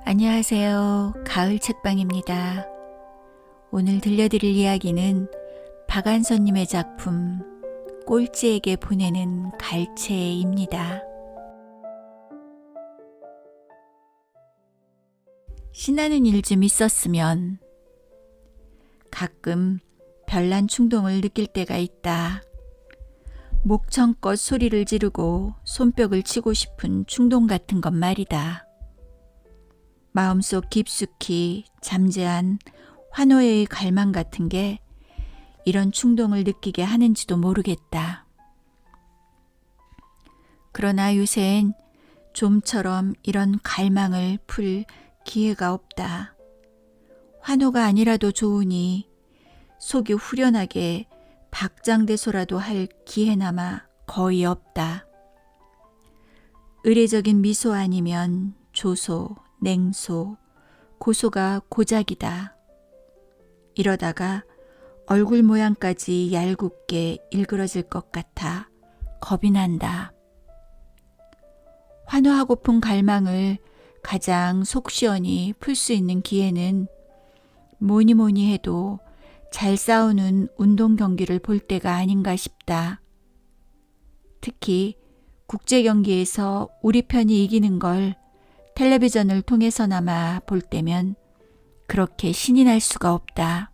안녕하세요. 가을 책방입니다. 오늘 들려드릴 이야기는 박안서님의 작품 꼴찌에게 보내는 갈채입니다. 신나는 일 좀 있었으면 가끔 별난 충동을 느낄 때가 있다. 목청껏 소리를 지르고 손뼉을 치고 싶은 충동 같은 것 말이다. 마음속 깊숙이 잠재한 환호의 갈망 같은 게 이런 충동을 느끼게 하는지도 모르겠다. 그러나 요샌 좀처럼 이런 갈망을 풀 기회가 없다. 환호가 아니라도 좋으니 속이 후련하게 박장대소라도 할 기회나마 거의 없다. 의례적인 미소 아니면 조소, 냉소, 고소가 고작이다. 이러다가 얼굴 모양까지 얄궂게 일그러질 것 같아 겁이 난다. 환호하고픈 갈망을 가장 속 시원히 풀 수 있는 기회는 뭐니 해도 잘 싸우는 운동 경기를 볼 때가 아닌가 싶다. 특히 국제 경기에서 우리 편이 이기는 걸 텔레비전을 통해서나마 볼 때면 그렇게 신이 날 수가 없다.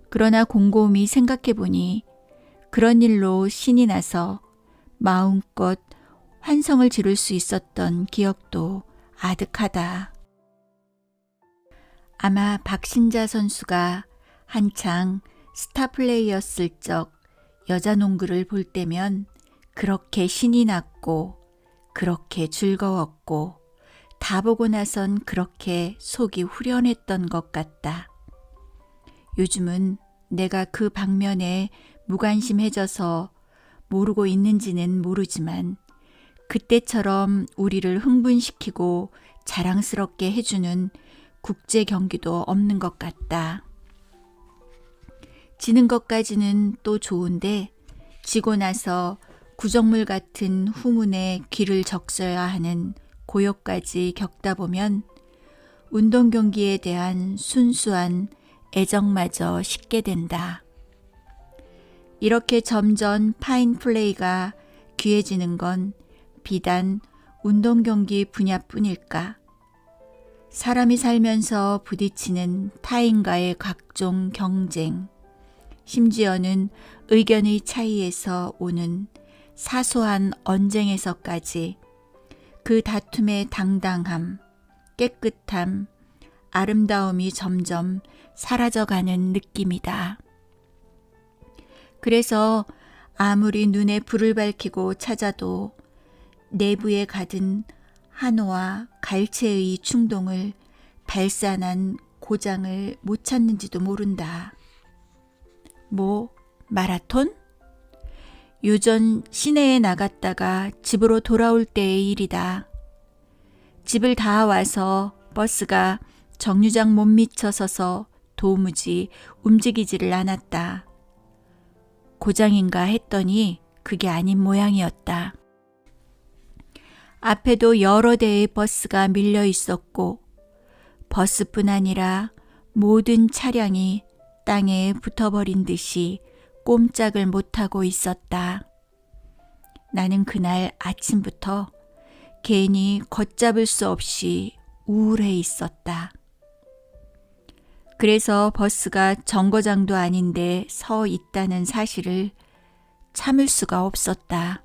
그러나 곰곰이 생각해보니 그런 일로 신이 나서 마음껏 환성을 지를 수 있었던 기억도 아득하다. 아마 박신자 선수가 한창 스타 플레이였을 적 여자 농구를 볼 때면 그렇게 신이 났고 그렇게 즐거웠고 다 보고 나선 그렇게 속이 후련했던 것 같다. 요즘은 내가 그 방면에 무관심해져서 모르고 있는지는 모르지만 그때처럼 우리를 흥분시키고 자랑스럽게 해주는 국제 경기도 없는 것 같다. 지는 것까지는 또 좋은데 지고 나서 구정물 같은 후문에 귀를 적셔야 하는 고역까지 겪다 보면 운동 경기에 대한 순수한 애정마저 식게 된다. 이렇게 점점 파인 플레이가 귀해지는 건 비단 운동 경기 분야뿐일까? 사람이 살면서 부딪히는 타인과의 각종 경쟁, 심지어는 의견의 차이에서 오는 사소한 언쟁에서까지 그 다툼의 당당함, 깨끗함, 아름다움이 점점 사라져가는 느낌이다. 그래서 아무리 눈에 불을 밝히고 찾아도 내부에 가든 한호와 갈채의 충동을 발산한 고장을 못 찾는지도 모른다. 뭐 마라톤? 요전 시내에 나갔다가 집으로 돌아올 때의 일이다. 집을 다 와서 버스가 정류장 못 미쳐 서서 도무지 움직이지를 않았다. 고장인가 했더니 그게 아닌 모양이었다. 앞에도 여러 대의 버스가 밀려 있었고 버스뿐 아니라 모든 차량이 땅에 붙어버린 듯이 꼼짝을 못하고 있었다. 나는 그날 아침부터 괜히 걷잡을 수 없이 우울해 있었다. 그래서 버스가 정거장도 아닌데 서 있다는 사실을 참을 수가 없었다.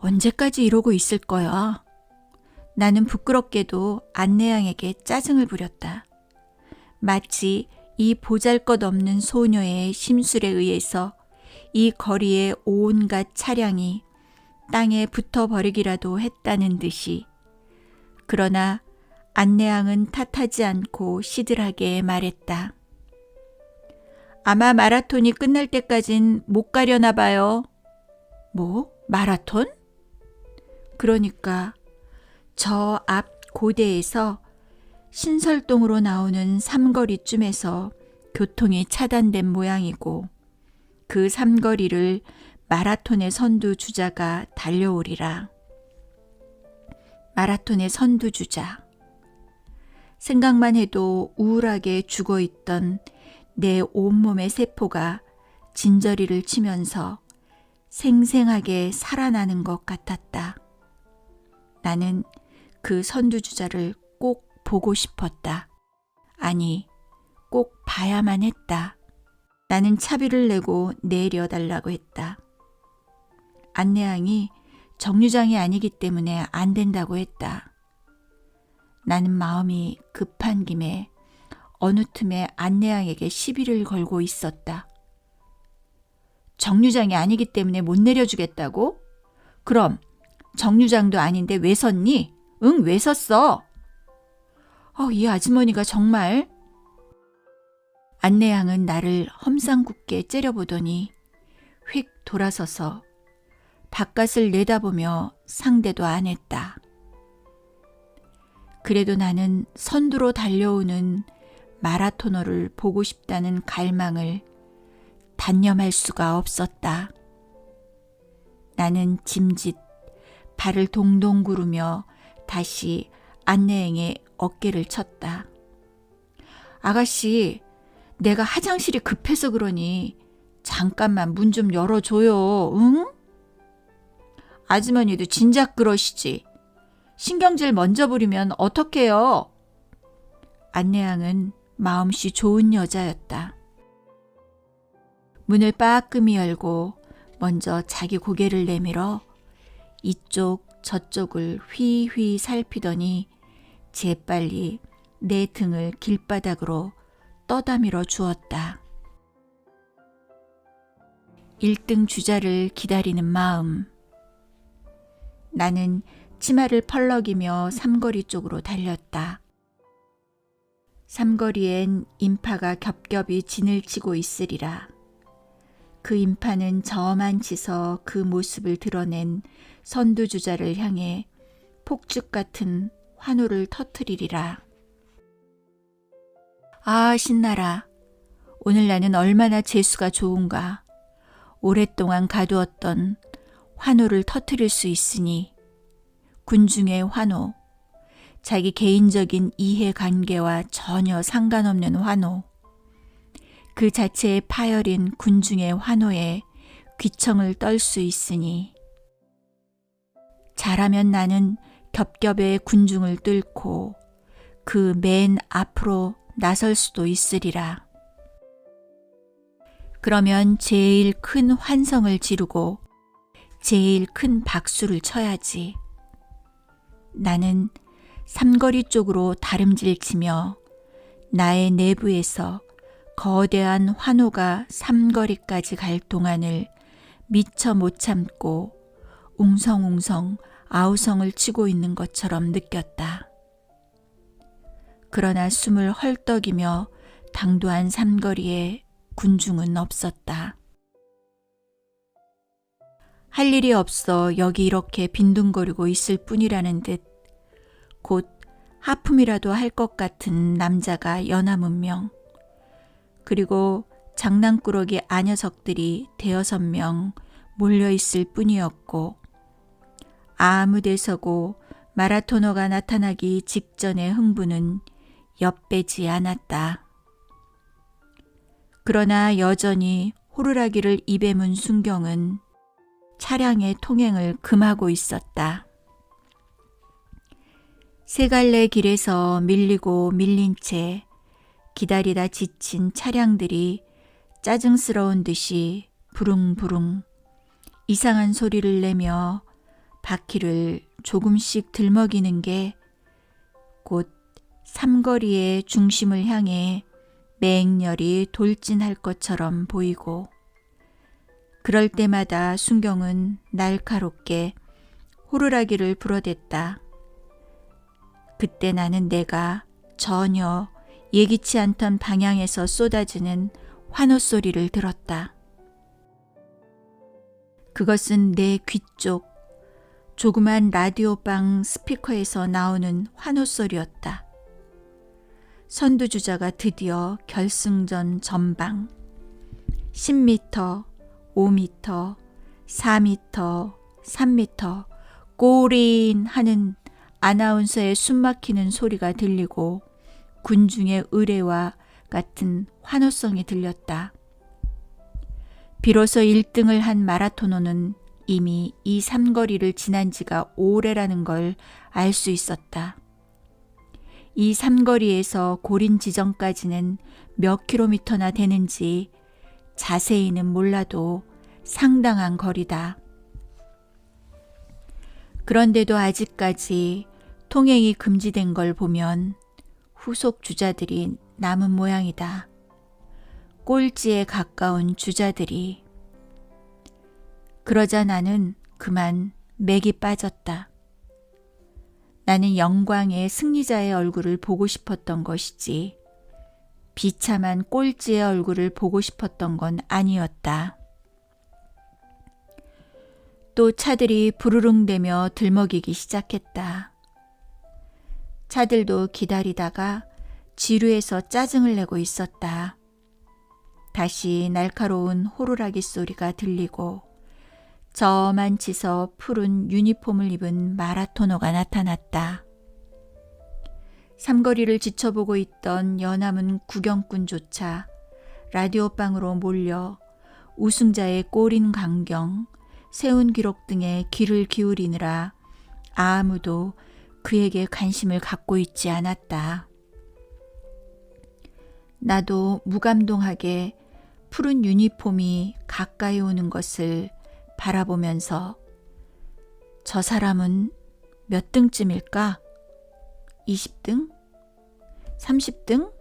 언제까지 이러고 있을 거야? 나는 부끄럽게도 안내양에게 짜증을 부렸다. 마치 이 보잘것없는 소녀의 심술에 의해서 이 거리의 온갖 차량이 땅에 붙어버리기라도 했다는 듯이. 그러나 안내양은 탓하지 않고 시들하게 말했다. 아마 마라톤이 끝날 때까진 못 가려나 봐요. 뭐? 마라톤? 그러니까 저 앞 고대에서 신설동으로 나오는 삼거리쯤에서 교통이 차단된 모양이고 그 삼거리를 마라톤의 선두주자가 달려오리라. 마라톤의 선두주자. 생각만 해도 우울하게 죽어있던 내 온몸의 세포가 진저리를 치면서 생생하게 살아나는 것 같았다. 나는 그 선두주자를 꼭 보고 싶었다. 아니, 꼭 봐야만 했다. 나는 차비를 내고 내려달라고 했다. 안내양이 정류장이 아니기 때문에 안 된다고 했다. 나는 마음이 급한 김에 어느 틈에 안내양에게 시비를 걸고 있었다. 정류장이 아니기 때문에 못 내려주겠다고? 그럼 정류장도 아닌데 왜 섰니? 응, 왜 섰어? 이 아주머니가 정말. 안내양은 나를 험상궂게 째려보더니 휙 돌아서서 바깥을 내다보며 상대도 안 했다. 그래도 나는 선두로 달려오는 마라토너를 보고 싶다는 갈망을 단념할 수가 없었다. 나는 짐짓 발을 동동 구르며 다시 안내양의 어깨를 쳤다. 아가씨, 내가 화장실이 급해서 그러니 잠깐만 문 좀 열어줘요. 응? 아주머니도 진작 그러시지. 신경질 먼저 부리면 어떡해요? 안내양은 마음씨 좋은 여자였다. 문을 빠끔히 열고 먼저 자기 고개를 내밀어 이쪽 저쪽을 휘휘 살피더니 재빨리 내 등을 길바닥으로 떠다밀어 주었다. 1등 주자를 기다리는 마음. 나는 치마를 펄럭이며 삼거리 쪽으로 달렸다. 삼거리엔 인파가 겹겹이 진을 치고 있으리라. 그 인파는 저만치서 그 모습을 드러낸 선두주자를 향해 폭죽 같은 환호를 터뜨리리라. 아, 신나라. 오늘 나는 얼마나 재수가 좋은가. 오랫동안 가두었던 환호를 터뜨릴 수 있으니 군중의 환호, 자기 개인적인 이해관계와 전혀 상관없는 환호, 그 자체에 파열인 군중의 환호에 귀청을 떨 수 있으니 잘하면 나는 겹겹의 군중을 뚫고 그 맨 앞으로 나설 수도 있으리라. 그러면 제일 큰 환성을 지르고 제일 큰 박수를 쳐야지. 나는 삼거리 쪽으로 다름질치며 나의 내부에서 거대한 환호가 삼거리까지 갈 동안을 미처 못 참고 웅성웅성 아우성을 치고 있는 것처럼 느꼈다. 그러나 숨을 헐떡이며 당도한 삼거리에 군중은 없었다. 할 일이 없어 여기 이렇게 빈둥거리고 있을 뿐이라는 듯 곧 하품이라도 할 것 같은 남자가 연하문 명, 그리고 장난꾸러기 아녀석들이 5-6명 몰려있을 뿐이었고 아무 데서고 마라토너가 나타나기 직전의 흥분은 엿배지 않았다. 그러나 여전히 호루라기를 입에 문 순경은 차량의 통행을 금하고 있었다. 세 갈래 길에서 밀리고 밀린 채 기다리다 지친 차량들이 짜증스러운 듯이 부릉부릉 이상한 소리를 내며 바퀴를 조금씩 들먹이는 게 곧 삼거리의 중심을 향해 맹렬히 돌진할 것처럼 보이고 그럴 때마다 순경은 날카롭게 호루라기를 불어댔다. 그때 나는 내가 전혀 예기치 않던 방향에서 쏟아지는 환호 소리를 들었다. 그것은 내 귀 쪽 조그만 라디오방 스피커에서 나오는 환호 소리였다. 선두주자가 드디어 결승전 전방 10m, 5m, 4m, 3m 골인 하는 아나운서의 숨막히는 소리가 들리고 군중의 의례와 같은 환호성이 들렸다. 비로소 1등을 한 마라토너는 이미 이 삼거리를 지난 지가 오래라는 걸 알 수 있었다. 이 삼거리에서 고린 지점까지는 몇 킬로미터나 되는지 자세히는 몰라도 상당한 거리다. 그런데도 아직까지 통행이 금지된 걸 보면 후속 주자들이 남은 모양이다. 꼴찌에 가까운 주자들이. 그러자 나는 그만 맥이 빠졌다. 나는 영광의 승리자의 얼굴을 보고 싶었던 것이지 비참한 꼴찌의 얼굴을 보고 싶었던 건 아니었다. 또 차들이 부르릉대며 들먹이기 시작했다. 차들도 기다리다가 지루해서 짜증을 내고 있었다. 다시 날카로운 호루라기 소리가 들리고 저만치서 푸른 유니폼을 입은 마라토너가 나타났다. 삼거리를 지켜보고 있던 연함은 구경꾼조차 라디오방으로 몰려 우승자의 골인 강경, 세운 기록 등에 귀를 기울이느라 아무도 그에게 관심을 갖고 있지 않았다. 나도 무감동하게 푸른 유니폼이 가까이 오는 것을 바라보면서 저 사람은 몇 등쯤일까? 20등? 30등?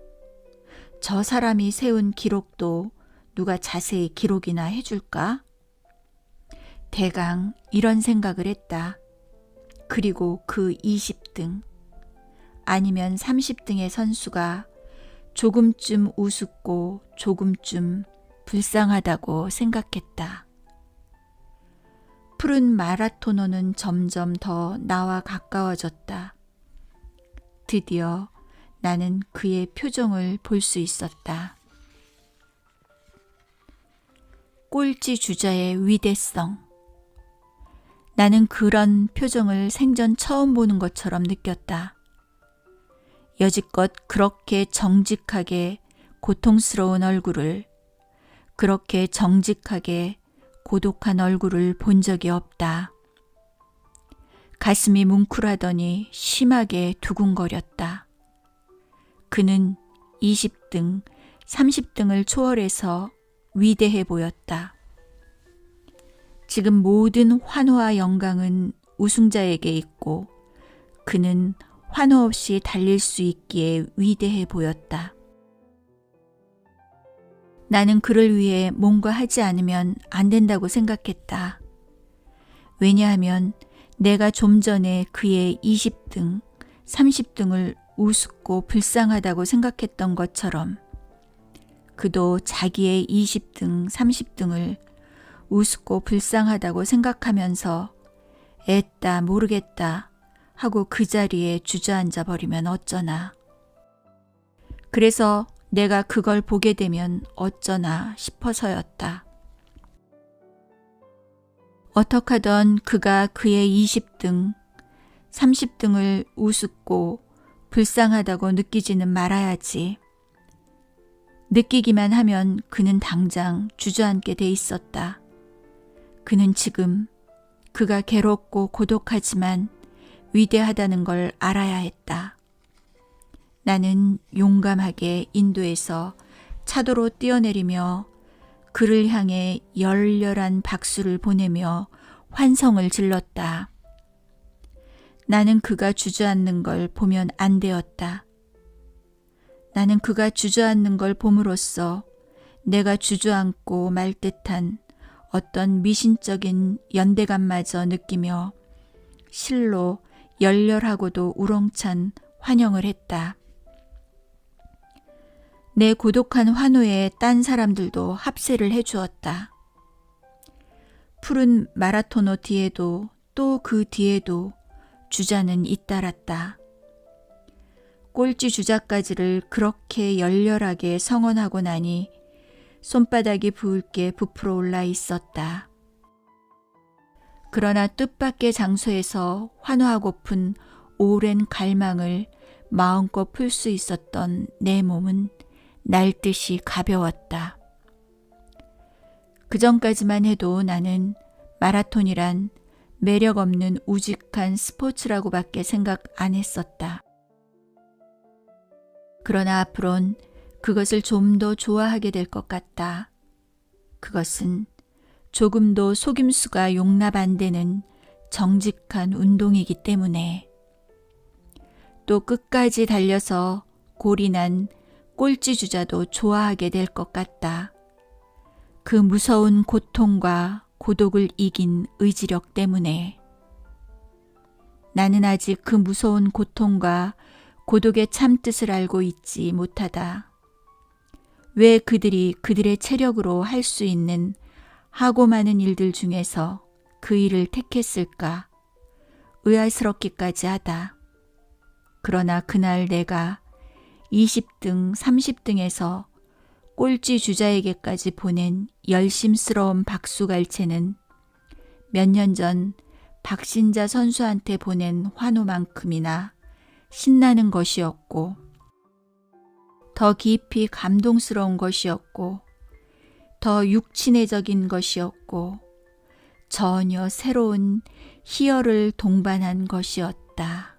저 사람이 세운 기록도 누가 자세히 기록이나 해줄까? 대강 이런 생각을 했다. 그리고 그 20등 아니면 30등의 선수가 조금쯤 우습고 조금쯤 불쌍하다고 생각했다. 푸른 마라토너는 점점 더 나와 가까워졌다. 드디어 나는 그의 표정을 볼 수 있었다. 꼴찌 주자의 위대성. 나는 그런 표정을 생전 처음 보는 것처럼 느꼈다. 여지껏 그렇게 정직하게 고통스러운 얼굴을, 그렇게 정직하게 고독한 얼굴을 본 적이 없다. 가슴이 뭉클하더니 심하게 두근거렸다. 그는 20등, 30등을 초월해서 위대해 보였다. 지금 모든 환호와 영광은 우승자에게 있고 그는 환호 없이 달릴 수 있기에 위대해 보였다. 나는 그를 위해 뭔가 하지 않으면 안 된다고 생각했다. 왜냐하면 내가 좀 전에 그의 20등, 30등을 우습고 불쌍하다고 생각했던 것처럼 그도 자기의 20등, 30등을 우습고 불쌍하다고 생각하면서 애따 모르겠다 하고 그 자리에 주저앉아 버리면 어쩌나. 그래서 내가 그걸 보게 되면 어쩌나 싶어서였다. 어떡하던 그가 그의 20등, 30등을 우습고 불쌍하다고 느끼지는 말아야지. 느끼기만 하면 그는 당장 주저앉게 돼 있었다. 그는 지금 그가 괴롭고 고독하지만 위대하다는 걸 알아야 했다. 나는 용감하게 인도에서 차도로 뛰어내리며 그를 향해 열렬한 박수를 보내며 환성을 질렀다. 나는 그가 주저앉는 걸 보면 안 되었다. 나는 그가 주저앉는 걸 봄으로써 내가 주저앉고 말 듯한 어떤 미신적인 연대감마저 느끼며 실로 열렬하고도 우렁찬 환영을 했다. 내 고독한 환호에 딴 사람들도 합세를 해주었다. 푸른 마라토너 뒤에도 또 그 뒤에도 주자는 잇따랐다. 꼴찌 주자까지를 그렇게 열렬하게 성원하고 나니 손바닥이 붉게 부풀어 올라 있었다. 그러나 뜻밖의 장소에서 환호하고픈 오랜 갈망을 마음껏 풀 수 있었던 내 몸은 날듯이 가벼웠다. 그전까지만 해도 나는 마라톤이란 매력 없는 우직한 스포츠라고밖에 생각 안 했었다. 그러나 앞으론 그것을 좀 더 좋아하게 될 것 같다. 그것은 조금도 속임수가 용납 안 되는 정직한 운동이기 때문에. 또 끝까지 달려서 골이 난 꼴찌 주자도 좋아하게 될 것 같다. 그 무서운 고통과 고독을 이긴 의지력 때문에. 나는 아직 그 무서운 고통과 고독의 참뜻을 알고 있지 못하다. 왜 그들이 그들의 체력으로 할 수 있는 하고 많은 일들 중에서 그 일을 택했을까? 의아스럽기까지 하다. 그러나 그날 내가 20등, 30등에서 꼴찌 주자에게까지 보낸 열심스러운 박수갈채는 몇 년 전 박신자 선수한테 보낸 환호만큼이나 신나는 것이었고 더 깊이 감동스러운 것이었고 더 육친애적인 것이었고 전혀 새로운 희열을 동반한 것이었다.